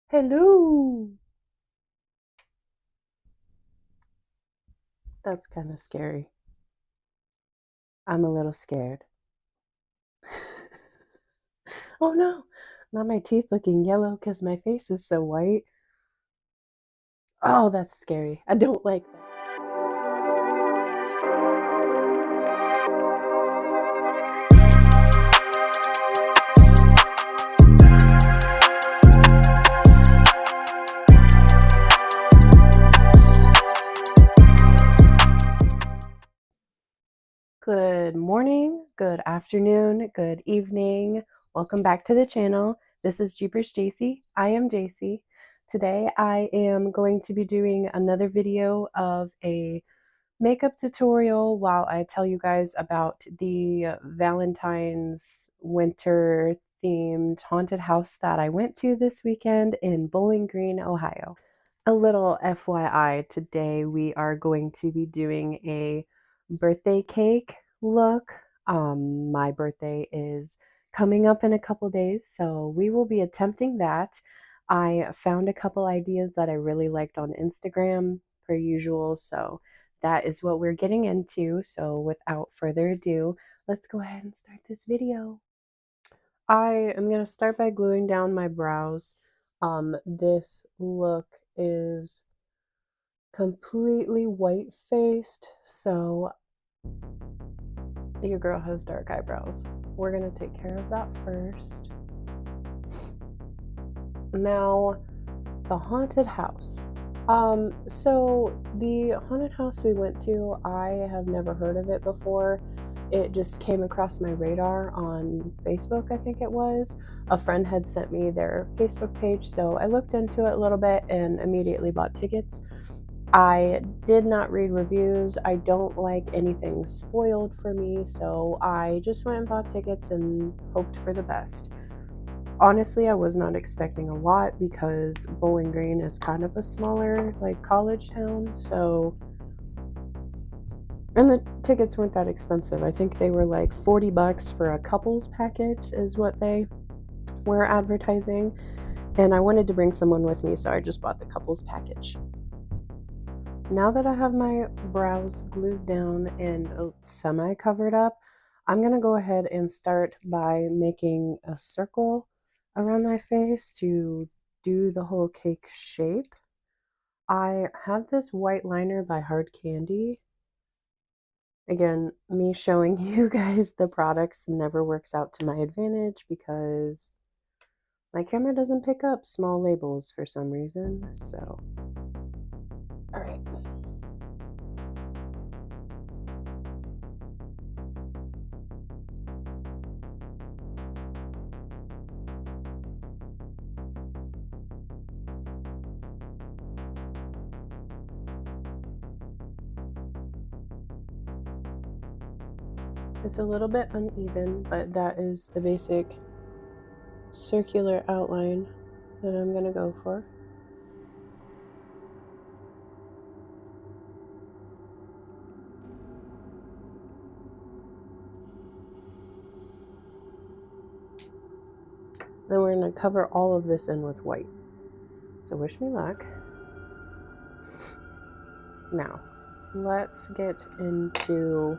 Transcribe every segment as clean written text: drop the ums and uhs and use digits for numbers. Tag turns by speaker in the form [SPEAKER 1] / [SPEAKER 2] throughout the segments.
[SPEAKER 1] Hello. That's kind of scary. I'm a little scared. Oh no, not my teeth looking yellow because my face is so white. Oh, that's scary. I don't like that. Good morning, good afternoon, good evening. Welcome back to the channel. This is Jeepers JC. I am JC. Today I am going to be doing another video of a makeup tutorial while I tell you guys about the Valentine's winter themed haunted house that I went to this weekend in Bowling Green, Ohio. A little FYI, today we are going to be doing a birthday cake look. My birthday is coming up in a couple days, so we will be attempting that. I found a couple ideas that I really liked on Instagram, per usual, so that is what we're getting into. So without further ado, let's go ahead and start this video. I am going to start by gluing down my brows. This look is completely white faced, so your girl has dark eyebrows. We're going to take care of that first. Now, the haunted house. So the haunted house we went to, I have never heard of it before. It just came across my radar on Facebook, I think it was. A friend had sent me their Facebook page, so I looked into it a little bit and immediately bought tickets. I did not read reviews. I don't like anything spoiled for me, so I just went and bought tickets and hoped for the best. Honestly, I was not expecting a lot because Bowling Green is kind of a smaller, like, college town, so. And the tickets weren't that expensive. I think they were like $40 for a couples package, is what they were advertising. And I wanted to bring someone with me, so I just bought the couples package. Now that I have my brows glued down and semi covered up, I'm going to go ahead and start by making a circle around my face to do the whole cake shape. I have this white liner by Hard Candy. Again, me showing you guys the products never works out to my advantage because my camera doesn't pick up small labels for some reason. So, all right. It's a little bit uneven, but that is the basic circular outline that I'm going to go for. Then we're going to cover all of this in with white. So wish me luck. Now, let's get into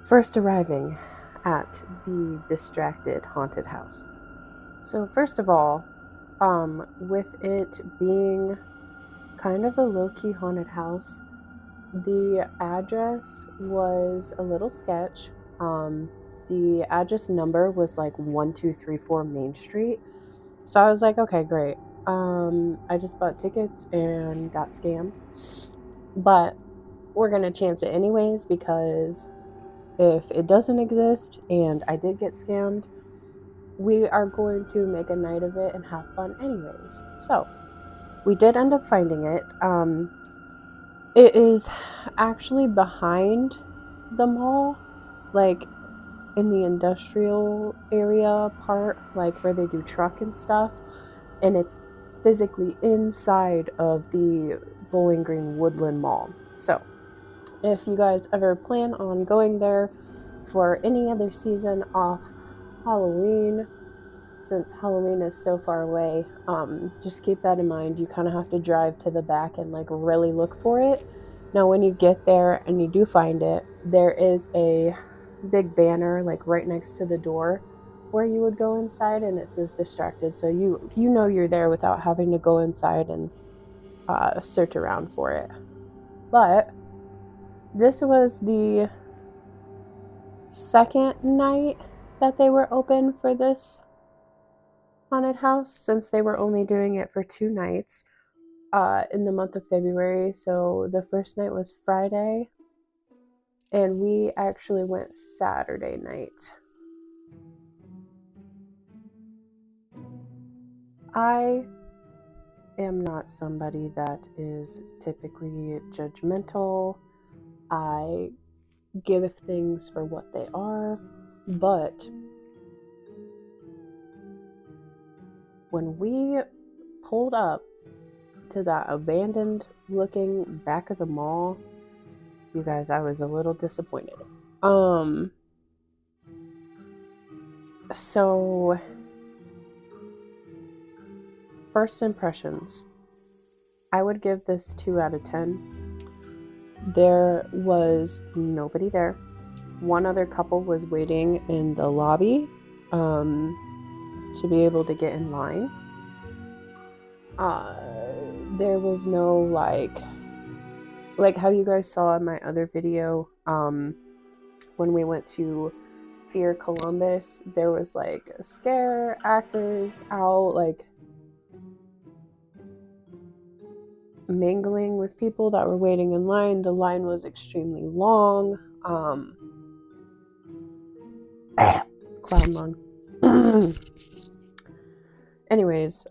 [SPEAKER 1] first arriving at the distracted haunted house. So first of all, with it being kind of a low-key haunted house, the address was a little sketch. The address number was like 1234 Main Street. So I was like, okay, great. I just bought tickets and got scammed. But we're gonna chance it anyways because if it doesn't exist and I did get scammed, we are going to make a night of it and have fun anyways. So we did end up finding it. It is actually behind the mall, like in the industrial area part, like where they do truck and stuff, and it's physically inside of the Bowling Green Woodland Mall. So if you guys ever plan on going there for any other season off Halloween, since Halloween is so far away, just keep that in mind. You kind of have to drive to the back and like really look for it. Now, when you get there and you do find it, there is a big banner like right next to the door where you would go inside, and it says distracted, so you know you're there without having to go inside and search around for it. But this was the second night that they were open for this haunted house, since they were only doing it for 2 nights in the month of February. So the first night was Friday, and we actually went Saturday night. I am not somebody that is typically judgmental. I give things for what they are, but when we pulled up to that abandoned looking back of the mall, you guys, I was a little disappointed. So first impressions, I would give this 2 out of 10. There was nobody there. One other couple was waiting in the lobby to be able to get in line. There was no like how you guys saw in my other video, when we went to Fear Columbus, there was like scare actors out like mingling with people that were waiting in line. The line was extremely long. Clown lung. Anyways,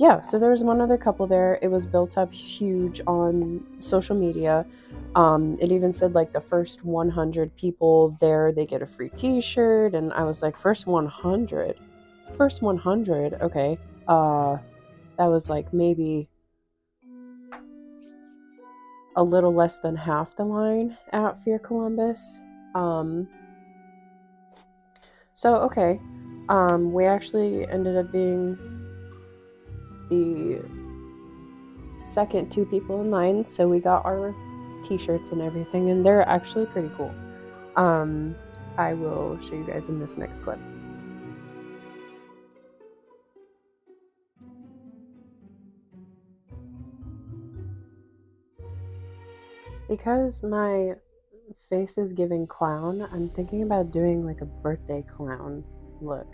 [SPEAKER 1] yeah, so there was one other couple there. It was built up huge on social media. It even said like the first 100 people there, they get a free t-shirt, and I was like, first 100, okay. That was like maybe a little less than half the line at Fear Columbus. So okay, we actually ended up being the second 2 people in line, so we got our t-shirts and everything, and they're actually pretty cool. I will show you guys in this next clip. Because my face is giving clown, I'm thinking about doing like a birthday clown look.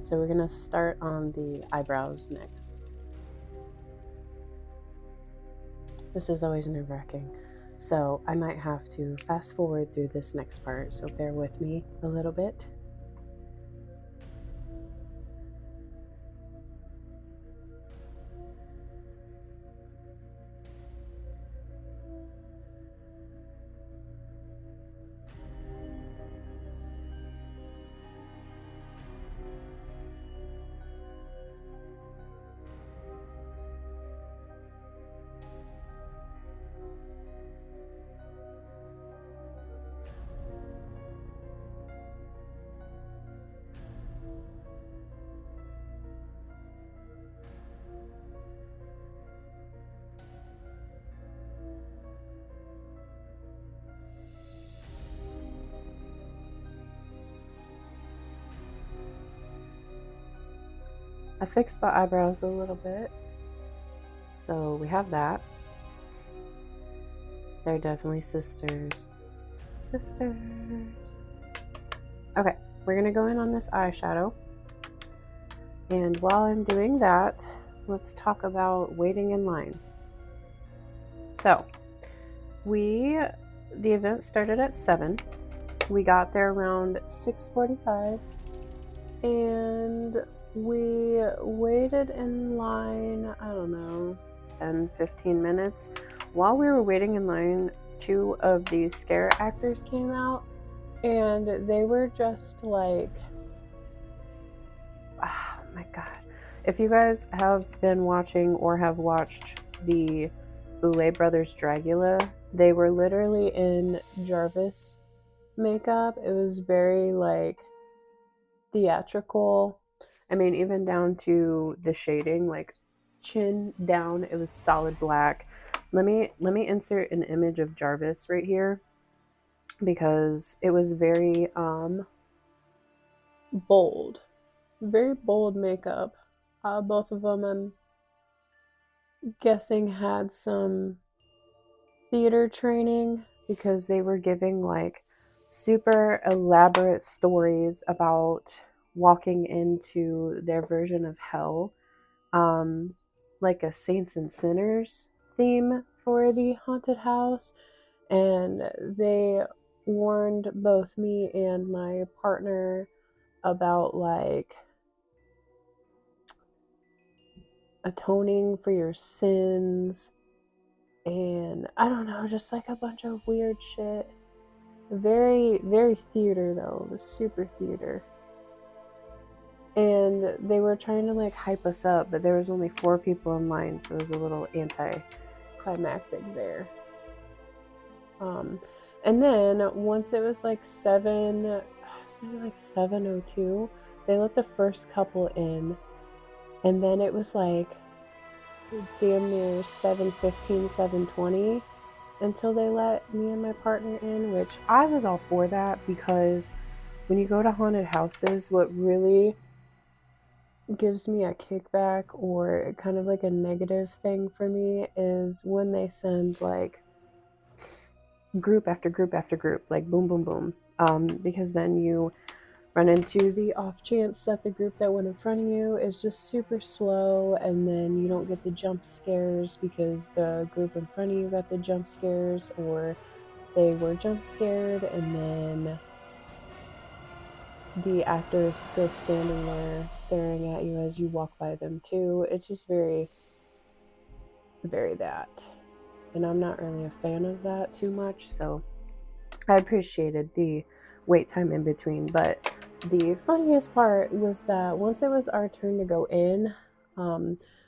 [SPEAKER 1] So we're gonna start on the eyebrows next. This is always nerve-wracking, so I might have to fast forward through this next part, so bear with me a little bit. I fixed the eyebrows a little bit, so we have that. They're definitely sisters. Okay, we're gonna go in on this eyeshadow, and while I'm doing that, let's talk about waiting in line. So the event started at 7. We got there around 6:45, and we waited in line, I don't know, 10-15 minutes. While we were waiting in line, 2 of these scare actors came out, and they were just like, oh my god. If you guys have been watching or have watched the Boulet Brothers Dragula, they were literally in Jarvis makeup. It was very like theatrical. I mean, even down to the shading, like chin down, it was solid black. Let me insert an image of Jarvis right here because it was very bold, very bold makeup. Both of them, I'm guessing, had some theater training because they were giving like super elaborate stories about walking into their version of hell, um, like a saints and sinners theme for the haunted house. And they warned both me and my partner about like atoning for your sins, and I don't know, just like a bunch of weird shit. Very, very theater though. It was super theater. And they were trying to like hype us up, but there was only 4 people in line, so it was a little anti-climactic there. Um, and then once it was like 7:02, they let the first couple in, and then it was like damn near 7:15, 7:20 until they let me and my partner in, which I was all for that because when you go to haunted houses, what really gives me a kickback or kind of like a negative thing for me is when they send like group after group after group, like boom, boom, boom. Because then you run into the off chance that the group that went in front of you is just super slow, and then you don't get the jump scares because the group in front of you got the jump scares, or they were jump scared and then the actor is still standing there staring at you as you walk by them too. It's just very, very that. And I'm not really a fan of that too much, so I appreciated the wait time in between. But the funniest part was that once it was our turn to go in,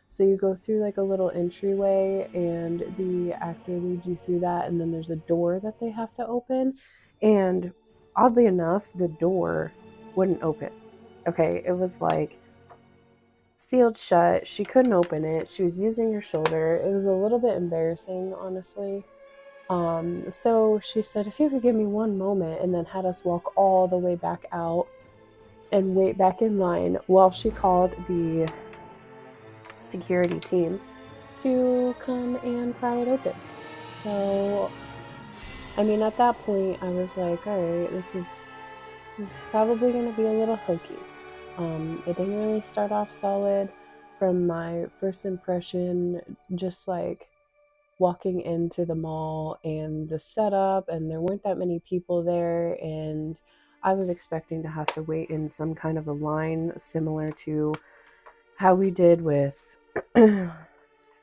[SPEAKER 1] so you go through like a little entryway and the actor leads you through that, and then there's a door that they have to open. And oddly enough, the door wouldn't open. Okay, it was like sealed shut. She couldn't open it. She was using her shoulder. It was a little bit embarrassing, honestly. So she said, if you could give me one moment, and then had us walk all the way back out and wait back in line while she called the security team to come and pry it open. So, I mean, at that point, I was like, all right, this is probably going to be a little hokey. It didn't really start off solid from my first impression, just like walking into the mall and the setup, and there weren't that many people there, and I was expecting to have to wait in some kind of a line similar to how we did with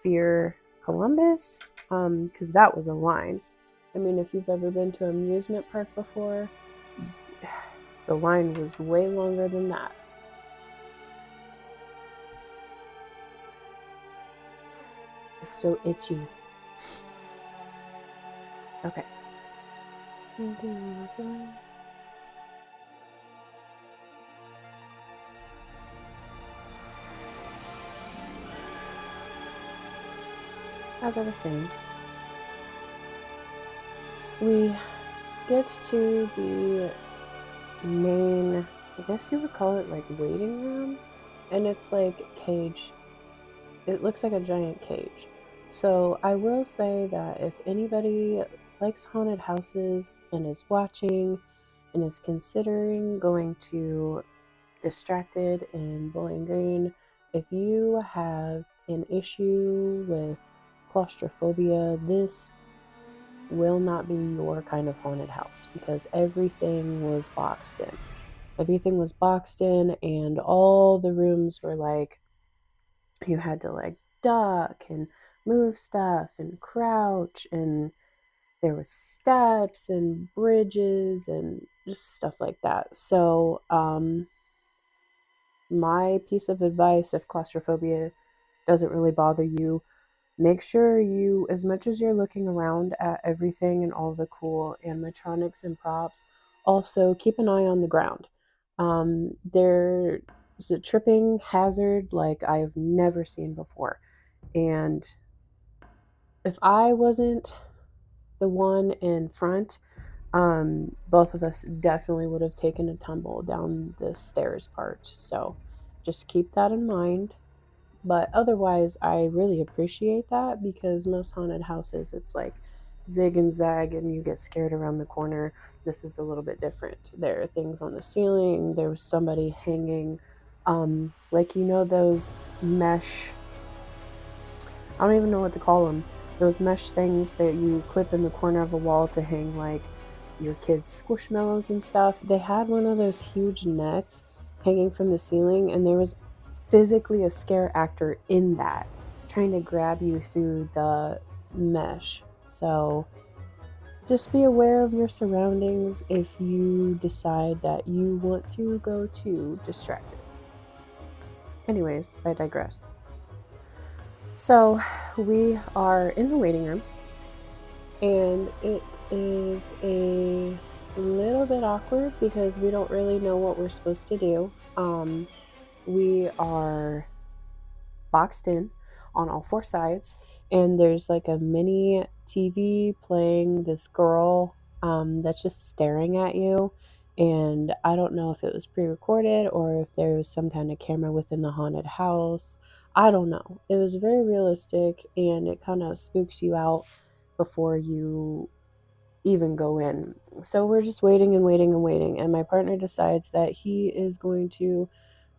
[SPEAKER 1] Fear Columbus, because that was a line. I mean, if you've ever been to an amusement park before, the line was way longer than that. It's so itchy. Okay. As I was saying, we get to the main, I guess you would call it like waiting room, and it's like cage. It looks like a giant cage. So I will say that if anybody likes haunted houses and is watching and is considering going to Distracted in Bowling Green, if you have an issue with claustrophobia, this will not be your kind of haunted house because everything was boxed in. Everything was boxed in, and all the rooms were like, you had to like duck and move stuff and crouch, and there was steps and bridges and just stuff like that. So, my piece of advice, if claustrophobia doesn't really bother you, make sure you, as much as you're looking around at everything and all the cool animatronics and props, also keep an eye on the ground. There It's a tripping hazard like I have never seen before. And if I wasn't the one in front, both of us definitely would have taken a tumble down the stairs part. So just keep that in mind. But otherwise, I really appreciate that because most haunted houses, it's like zig and zag and you get scared around the corner. This is a little bit different. There are things on the ceiling, there was somebody hanging, like, those mesh, I don't even know what to call them, those mesh things that you clip in the corner of a wall to hang like your kids' squishmallows and stuff. They had one of those huge nets hanging from the ceiling, and there was physically a scare actor in that trying to grab you through the mesh. So just be aware of your surroundings if you decide that you want to go to Distracted. Anyways, I digress. So we are in the waiting room, and it is a little bit awkward because we don't really know what we're supposed to do. We are boxed in on all four sides, and there's like a mini TV playing this girl that's just staring at you. And I don't know if it was pre recorded or if there was some kind of camera within the haunted house. I don't know. It was very realistic and it kind of spooks you out before you even go in. So we're just waiting and waiting and waiting. And my partner decides that he is going to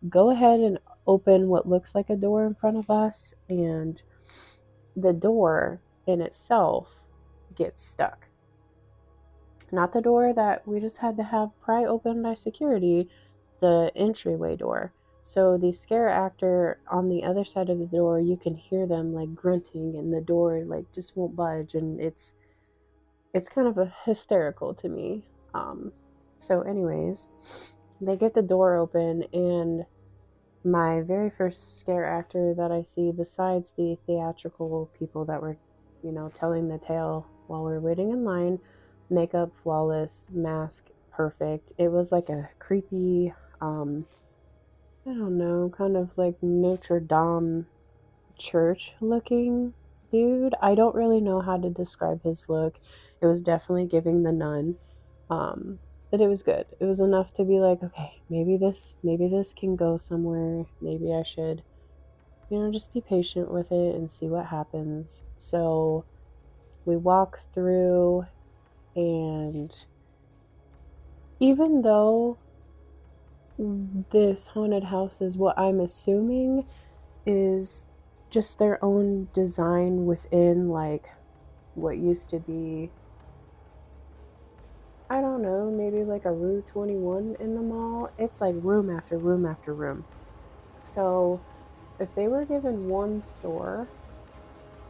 [SPEAKER 1] go ahead and open what looks like a door in front of us, and the door in itself gets stuck. Not the door that we just had to have pry open by security, the entryway door. So the scare actor on the other side of the door, you can hear them like grunting, and the door like just won't budge, and it's kind of a hysterical to me. So anyways, they get the door open, and my very first scare actor that I see, besides the theatrical people that were, telling the tale while we were waiting in line, makeup flawless, mask perfect. It was like a creepy, I don't know, kind of like Notre Dame church looking dude. I don't really know how to describe his look. It was definitely giving the nun. Um, but it was good. It was enough to be like, okay, maybe this can go somewhere. Maybe I should, just be patient with it and see what happens. So we walk through, and even though this haunted house is what I'm assuming is just their own design within like what used to be, I don't know, maybe like a Rue 21 in the mall. It's like room after room after room. So if they were given one store,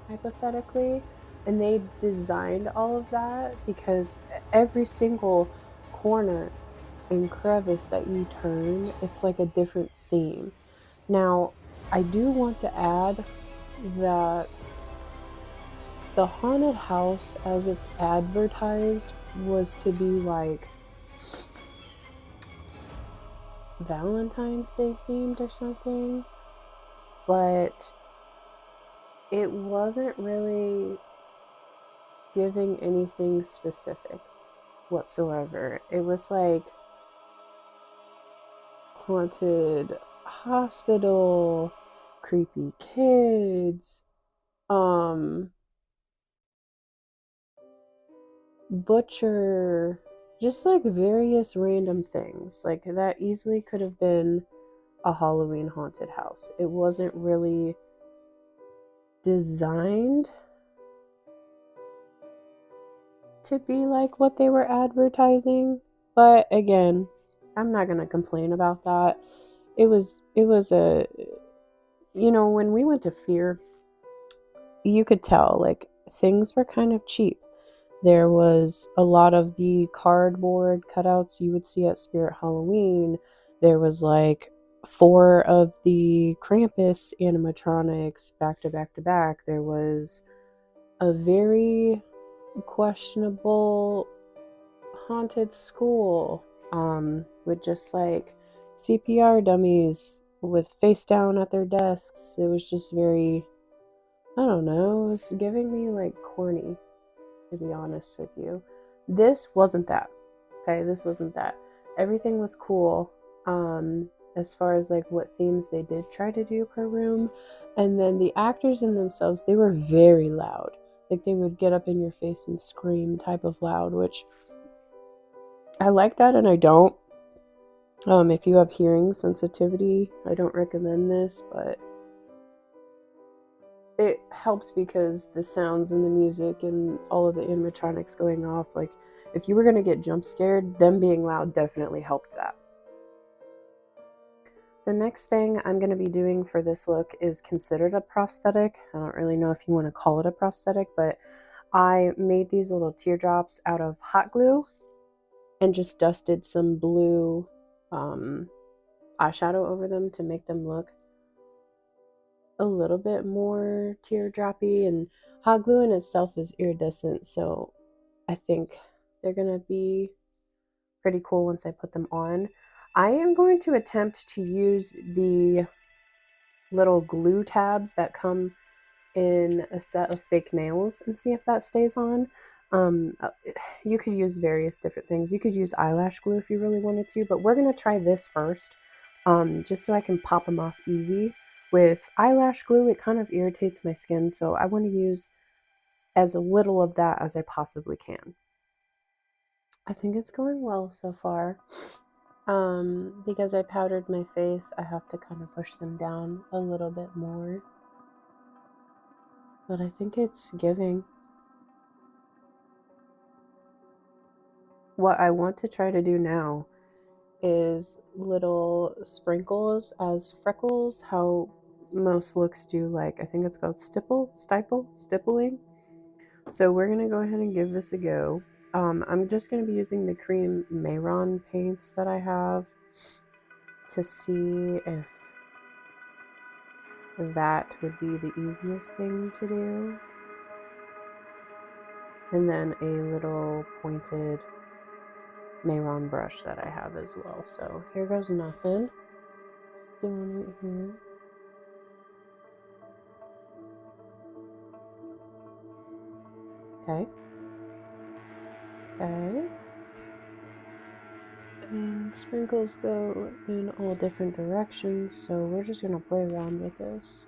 [SPEAKER 1] hypothetically, and they designed all of that, because every single corner and crevice that you turn, it's like a different theme. Now, I do want to add that the haunted house, as it's advertised, was to be like Valentine's Day themed or something, but it wasn't really giving anything specific whatsoever. It was like haunted hospital, creepy kids, butcher, just like various random things. Like that easily could have been a Halloween haunted house. It wasn't really designed to be like what they were advertising. But again, I'm not going to complain about that. It was a, when we went to Fear, you could tell like things were kind of cheap. There was a lot of the cardboard cutouts you would see at Spirit Halloween. There was like 4 of the Krampus animatronics back to back to back. There was a very questionable haunted school with just like CPR dummies with face down at their desks. It was just very, I don't know, it was giving me like corny, to be honest with you. This wasn't that. Okay, this wasn't that. Everything was cool. As far as like what themes they did try to do per room. And then the actors in themselves, they were very loud. Like they would get up in your face and scream type of loud, which I like that and I don't. If you have hearing sensitivity, I don't recommend this, but it helped because the sounds and the music and all of the animatronics going off, like if you were going to get jump scared, them being loud definitely helped that. The next thing I'm going to be doing for this look is considered a prosthetic. I don't really know if you want to call it a prosthetic, but I made these little teardrops out of hot glue and just dusted some blue eyeshadow over them to make them look a little bit more teardroppy. And hot glue in itself is iridescent, so I think they're gonna be pretty cool once I put them on. I am going to attempt to use the little glue tabs that come in a set of fake nails and see if that stays on. You could use various different things. You could use eyelash glue if you really wanted to, but we're going to try this first, just so I can pop them off easy. With eyelash glue, it kind of irritates my skin, so I want to use as little of that as I possibly can. I think it's going well so far. Because I powdered my face, I have to kind of push them down a little bit more. But I think it's giving. What I want to try to do now is little sprinkles as freckles, how most looks do, like, I think it's called stippling. So we're going to go ahead and give this a go. I'm just going to be using the cream Mehron paints that I have to see if that would be the easiest thing to do. And then a little pointed Mehron brush that I have as well. So here goes nothing. Doing it here. Okay. Okay. And sprinkles go in all different directions, so we're just gonna play around with this.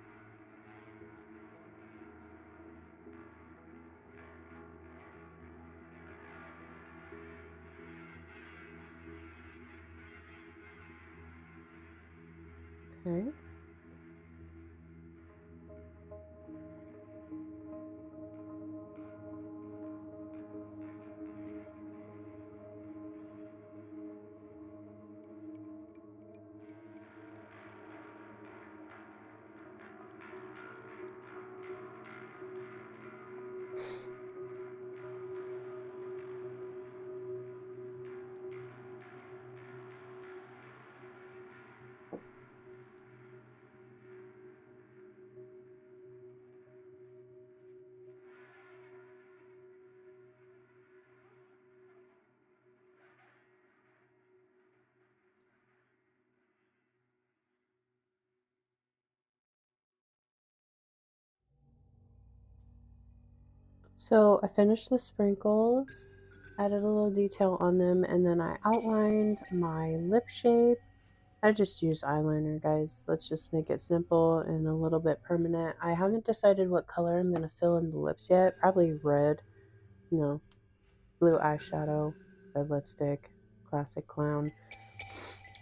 [SPEAKER 1] Okay. So I finished the sprinkles, added a little detail on them, and then I outlined my lip shape. I just used eyeliner, guys. Let's just make it simple and a little bit permanent. I haven't decided what color I'm going to fill in the lips yet. Probably red. No. Blue eyeshadow, red lipstick, classic clown.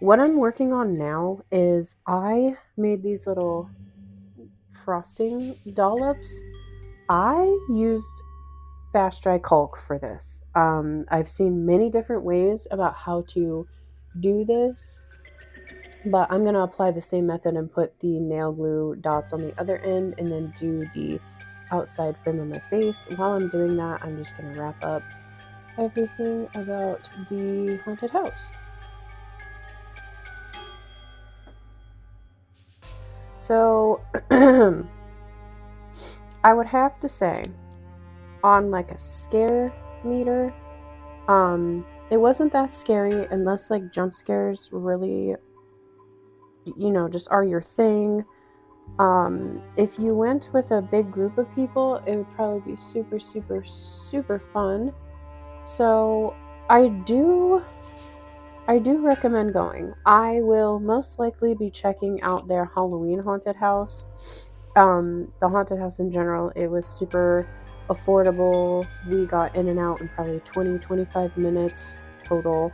[SPEAKER 1] What I'm working on now is I made these little frosting dollops. I used fast dry caulk for this. I've seen many different ways about how to do this, but I'm going to apply the same method and put the nail glue dots on the other end and then do the outside frame of my face. While I'm doing that, I'm just going to wrap up everything about the haunted house. So I would have to say, on like a scare meter, it wasn't that scary unless like jump scares really just are your thing. If you went with a big group of people, it would probably be super, super, super fun. So I do recommend going. I will most likely be checking out their Halloween haunted house. The haunted house in general, it was super affordable. We got in and out in probably 20-25 minutes total.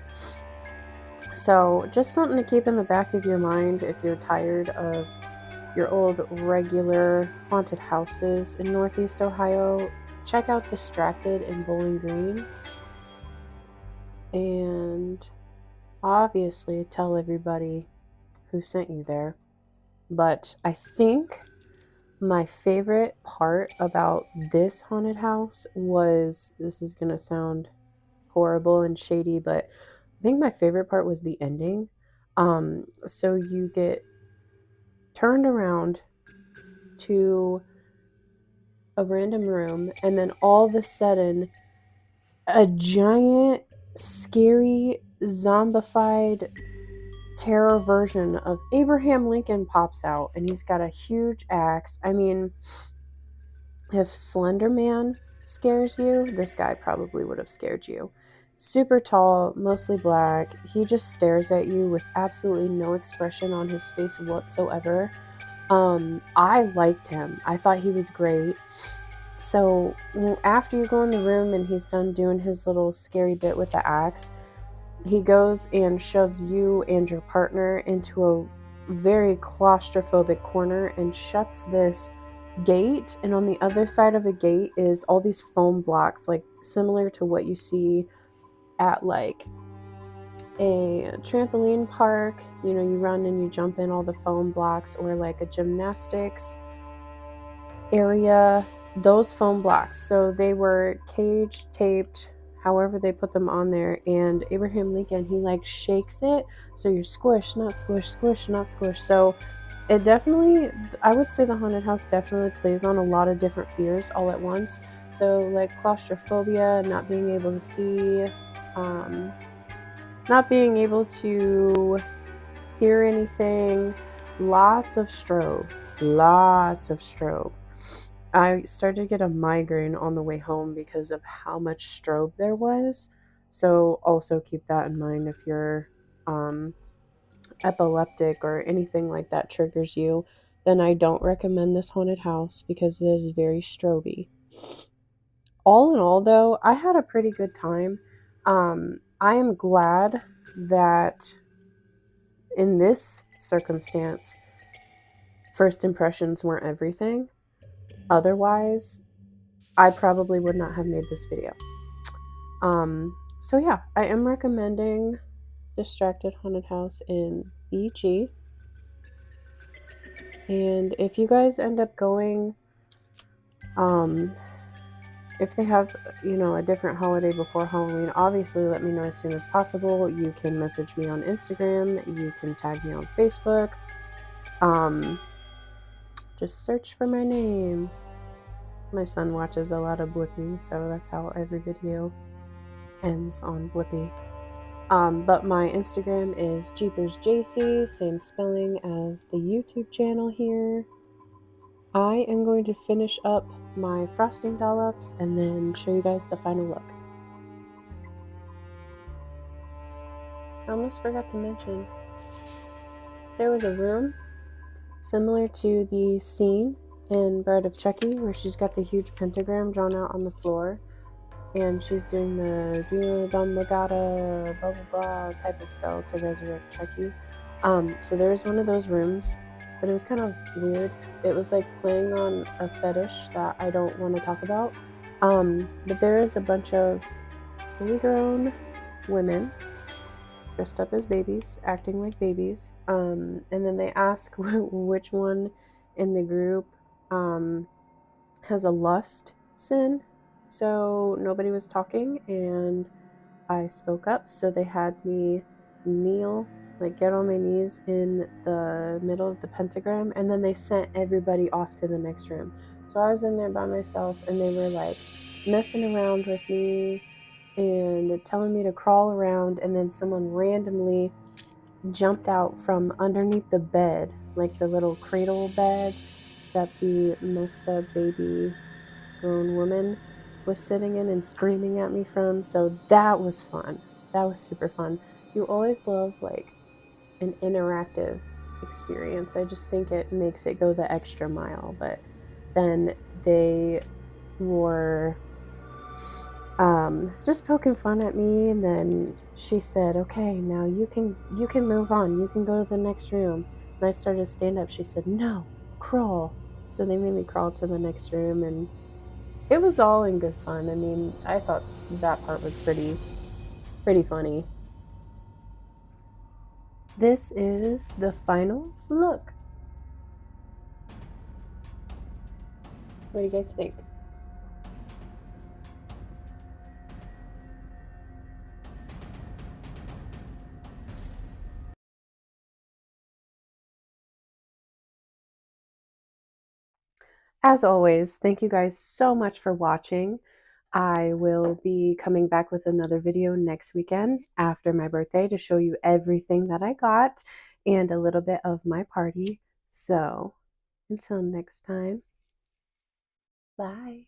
[SPEAKER 1] So just something to keep in the back of your mind if you're tired of your old regular haunted houses in Northeast Ohio. Check out Distracted in Bowling Green. And obviously tell everybody who sent you there. But I think my favorite part about this haunted house was, this is going to sound horrible and shady, but I think my favorite part was the ending. So you get turned around to a random room, and then all of a sudden, a giant, scary, zombified terror version of Abraham Lincoln pops out, and he's got a huge axe. I mean, if Slender Man scares you, this guy probably would have scared you. Super tall, mostly black. He just stares at you with absolutely no expression on his face whatsoever. I liked him. I thought he was great. So after you go in the room and he's done doing his little scary bit with the axe, he goes and shoves you and your partner into a very claustrophobic corner and shuts this gate. And on the other side of a gate is all these foam blocks, like similar to what you see at like a trampoline park. You run and you jump in all the foam blocks, or like a gymnastics area, those foam blocks. So they were cage taped, however they put them on there, and Abraham Lincoln, he like shakes it, so you're squish, not squish, squish, not squish. So it definitely, I would say the haunted house definitely plays on a lot of different fears all at once. So like claustrophobia, not being able to see, not being able to hear anything, lots of strobe. I started to get a migraine on the way home because of how much strobe there was. So also keep that in mind if you're epileptic or anything like that triggers you. Then I don't recommend this haunted house because it is very stroby. All in all, though, I had a pretty good time. I am glad that in this circumstance, first impressions weren't everything. Otherwise, I probably would not have made this video. So yeah, I am recommending Distracted Haunted House in BG. And if you guys end up going, if they have, a different holiday before Halloween, obviously let me know as soon as possible. You can message me on Instagram. You can tag me on Facebook. Just search for my name. My son watches a lot of Blippi, so that's how every video ends, on Blippi. But my Instagram is JeepersJC, same spelling as the YouTube channel here. I am going to finish up my frosting dollops and then show you guys the final look. I almost forgot to mention, there was a room similar to the scene in Bride of Chucky where she's got the huge pentagram drawn out on the floor, and she's doing the Dumblegata blah blah blah type of spell to resurrect Chucky. So there's one of those rooms, but it was kind of weird. It was like playing on a fetish that I don't want to talk about. But there is a bunch of fully grown women dressed up as babies, acting like babies. And then they ask which one in the group has a lust sin. So nobody was talking, and I spoke up. So they had me kneel, like get on my knees in the middle of the pentagram, and then they sent everybody off to the next room. So I was in there by myself, and they were like messing around with me and telling me to crawl around, and then someone randomly jumped out from underneath the bed, like the little cradle bed that the Mosta baby grown woman was sitting in and screaming at me from. So that was fun. That was super fun. You always love like an interactive experience. I just think it makes it go the extra mile. But then they were just poking fun at me, and then she said, okay, now you can move on, you can go to the next room. And I started to stand up. She said, no, crawl. So they made me crawl to the next room, and it was all in good fun. I mean, I thought that part was pretty funny. This is the final look. What do you guys think? As always, thank you guys so much for watching. I will be coming back with another video next weekend after my birthday to show you everything that I got and a little bit of my party. So, until next time, bye.